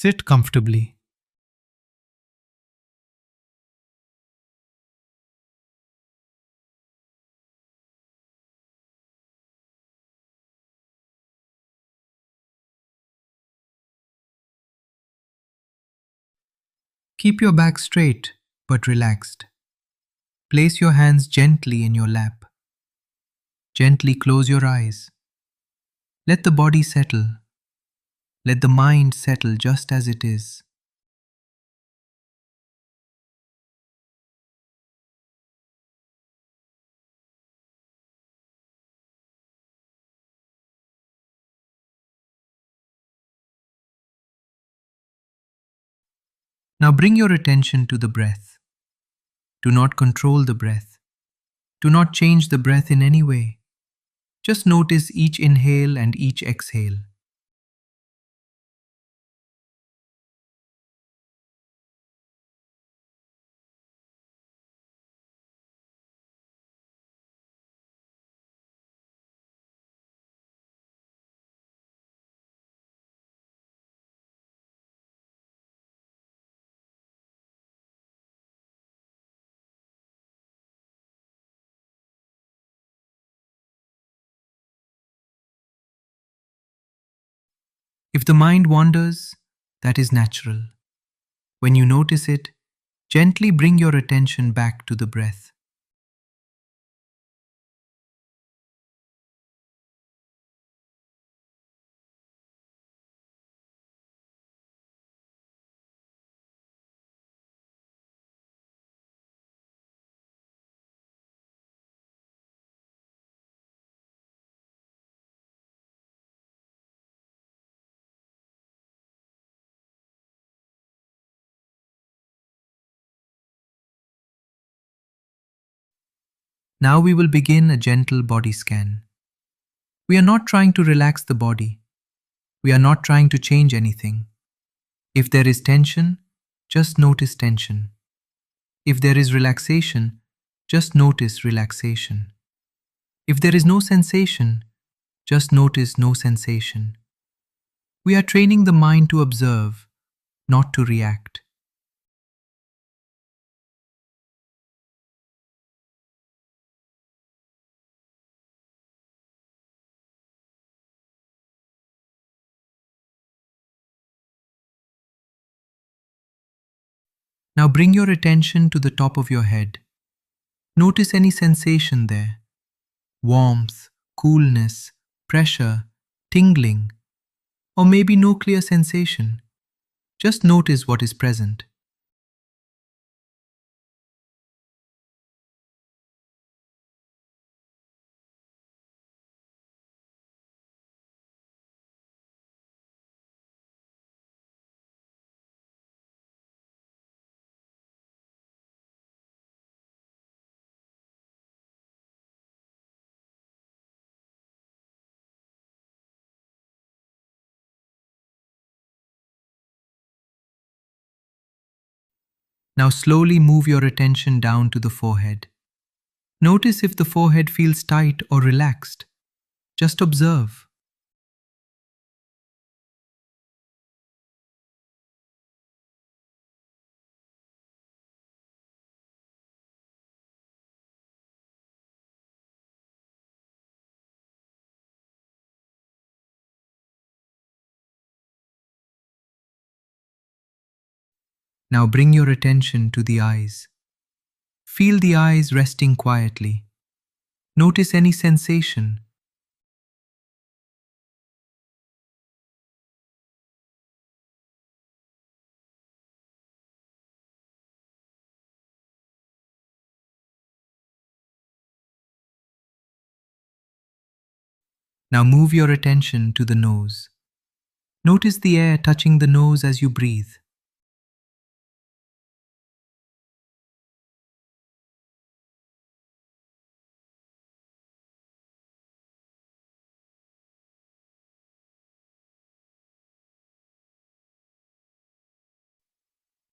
Sit comfortably. Keep your back straight but relaxed. Place your hands gently in your lap. Gently close your eyes. Let the body settle. Let the mind settle just as it is. Now bring your attention to the breath. Do not control the breath. Do not change the breath in any way. Just notice each inhale and each exhale. If the mind wanders, that is natural. When you notice it, gently bring your attention back to the breath. Now we will begin a gentle body scan. We are not trying to relax the body. We are not trying to change anything. If there is tension, just notice tension. If there is relaxation, just notice relaxation. If there is no sensation, just notice no sensation. We are training the mind to observe, not to react. Now bring your attention to the top of your head. Notice any sensation there: warmth, coolness, pressure, tingling, or maybe no clear sensation. Just notice what is present. Now slowly move your attention down to the forehead. Notice if the forehead feels tight or relaxed. Just observe. Now bring your attention to the eyes. Feel the eyes resting quietly. Notice any sensation. Now move your attention to the nose. Notice the air touching the nose as you breathe.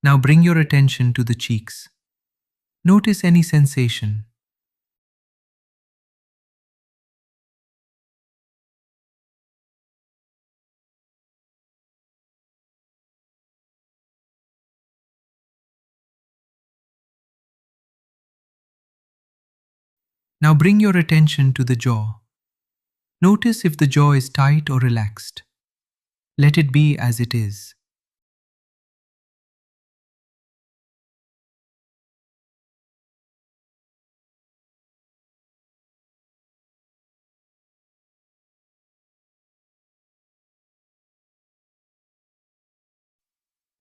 Now bring your attention to the cheeks. Notice any sensation. Now bring your attention to the jaw. Notice if the jaw is tight or relaxed. Let it be as it is.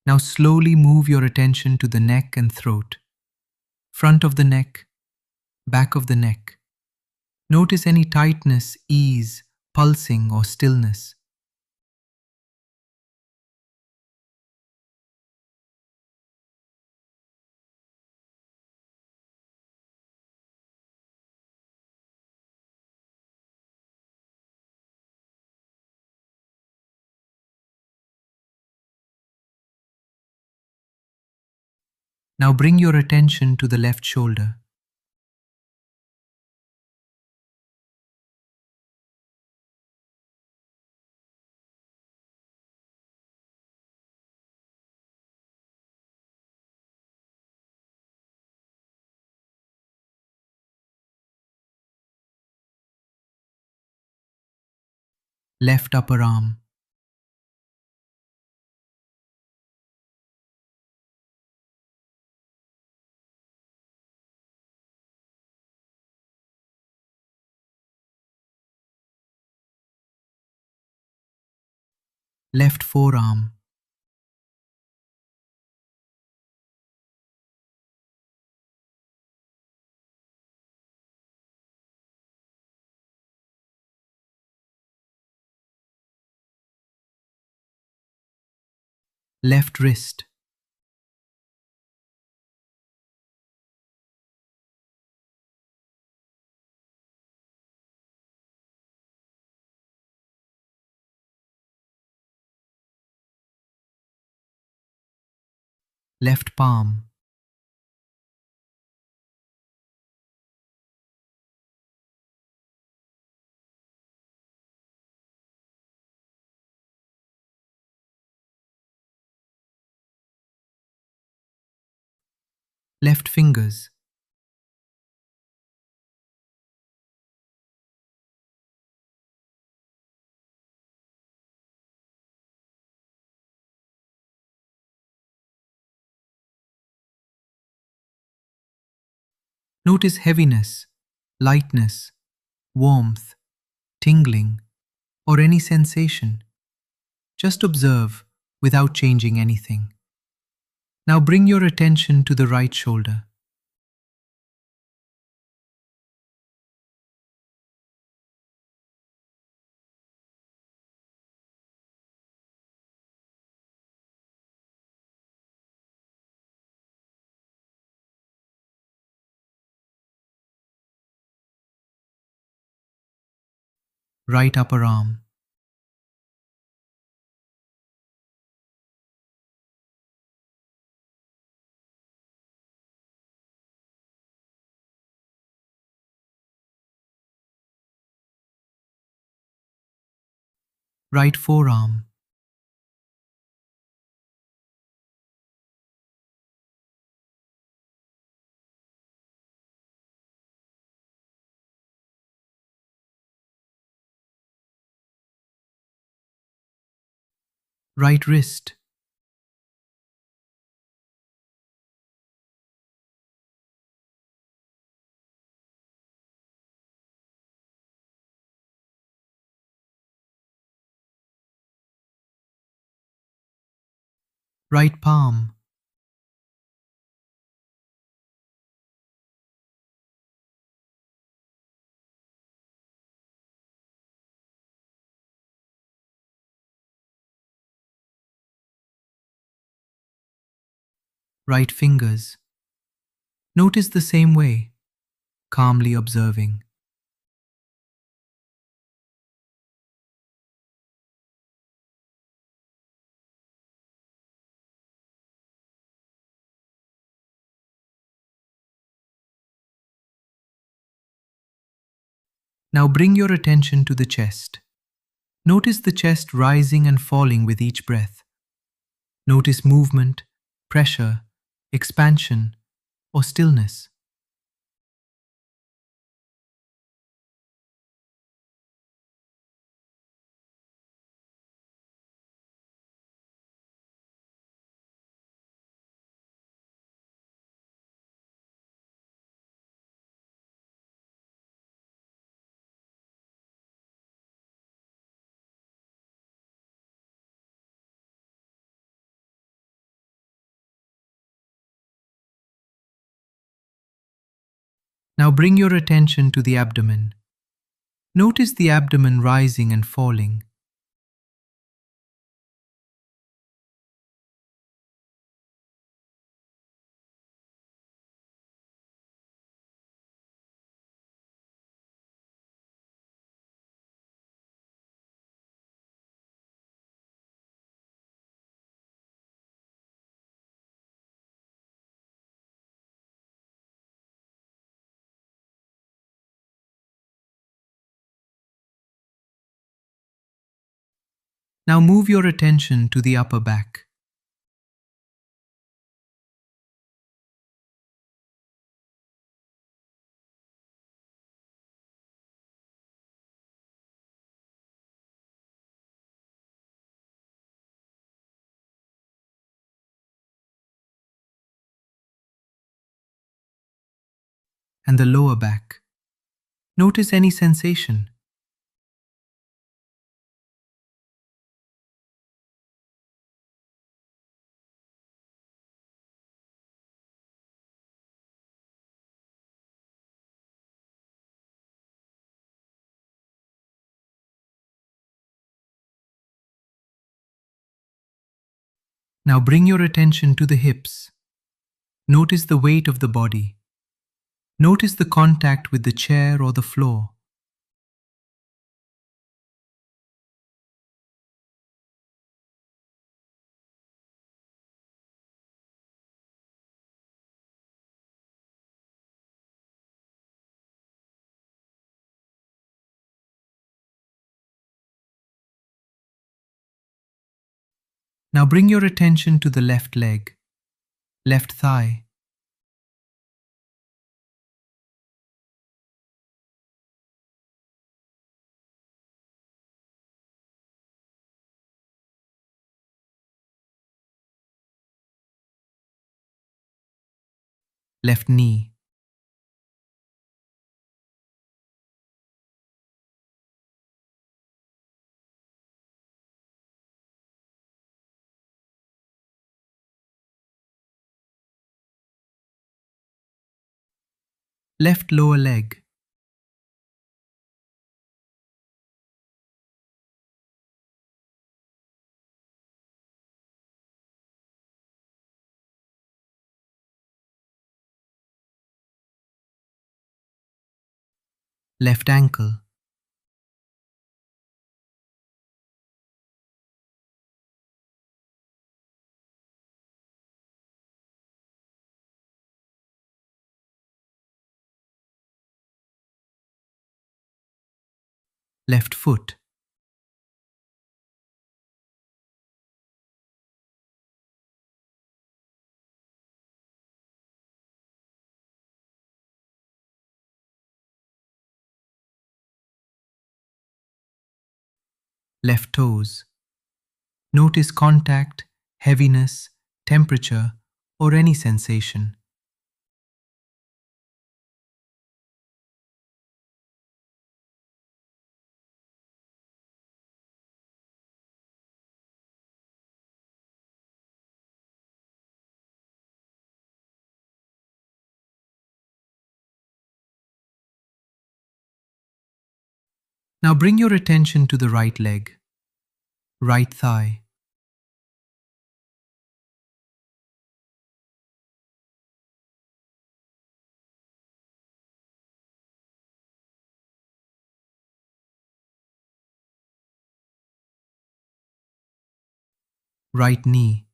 Now slowly move your attention to the neck and throat, front of the neck, back of the neck. Notice any tightness, ease, pulsing, or stillness. Now bring your attention to the left shoulder. Left upper arm. Left forearm. Left wrist. Left palm. Left fingers. Notice heaviness, lightness, warmth, tingling, or any sensation. Just observe without changing anything. Now bring your attention to the right shoulder. Right upper arm. Right forearm. Right wrist. Right palm. Right fingers. Notice the same way, calmly observing. Now bring your attention to the chest. Notice the chest rising and falling with each breath. Notice movement, pressure, expansion, or stillness. Now bring your attention to the abdomen. Notice the abdomen rising and falling. Now move your attention to the upper back. And the lower back. Notice any sensation. Now bring your attention to the hips. Notice the weight of the body. Notice the contact with the chair or the floor. Now bring your attention to the left leg, left thigh, left knee, left lower leg, left ankle, left foot, left toes. Notice contact, heaviness, temperature, or any sensation. Now bring your attention to the right leg, right thigh, right knee,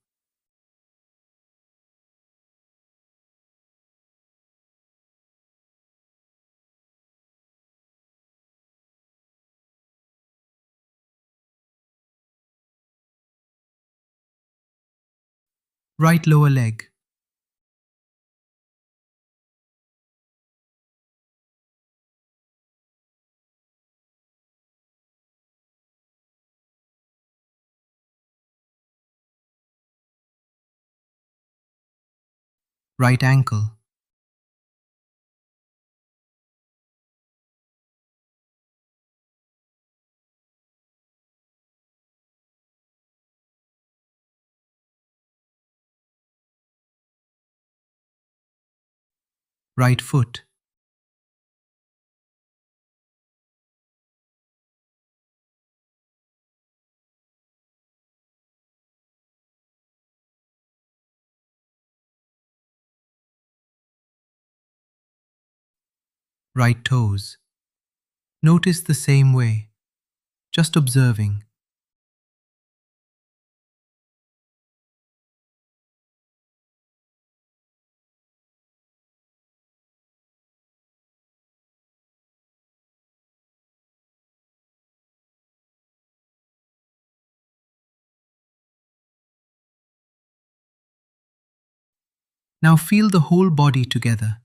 right lower leg, right ankle, right foot, right toes. Notice the same way, just observing. Now feel the whole body together.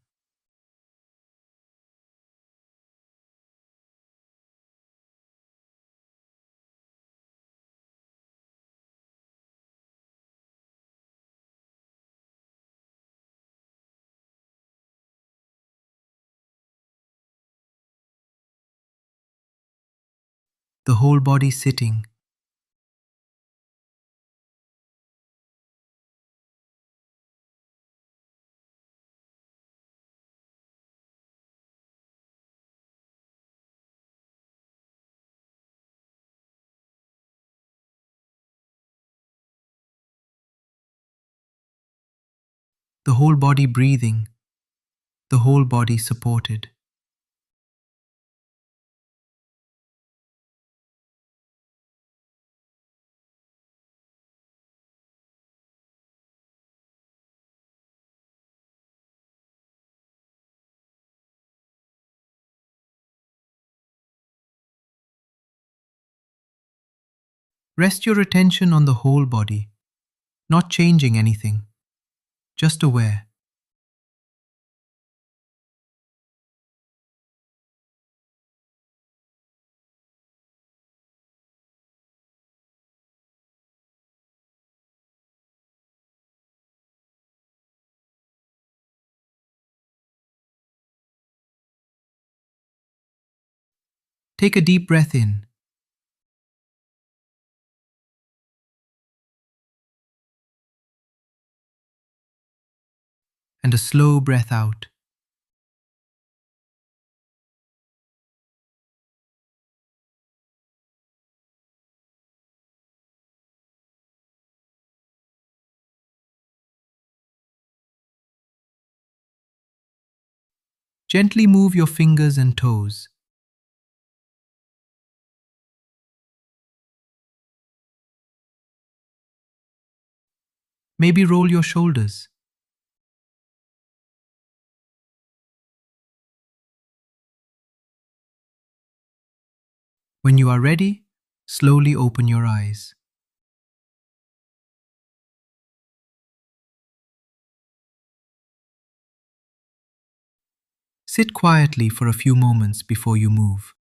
The whole body sitting. The whole body breathing. The whole body supported. Rest your attention on the whole body, not changing anything, just aware. Take a deep breath in and a slow breath out. Gently move your fingers and toes. Maybe roll your shoulders. When you are ready, slowly open your eyes. Sit quietly for a few moments before you move.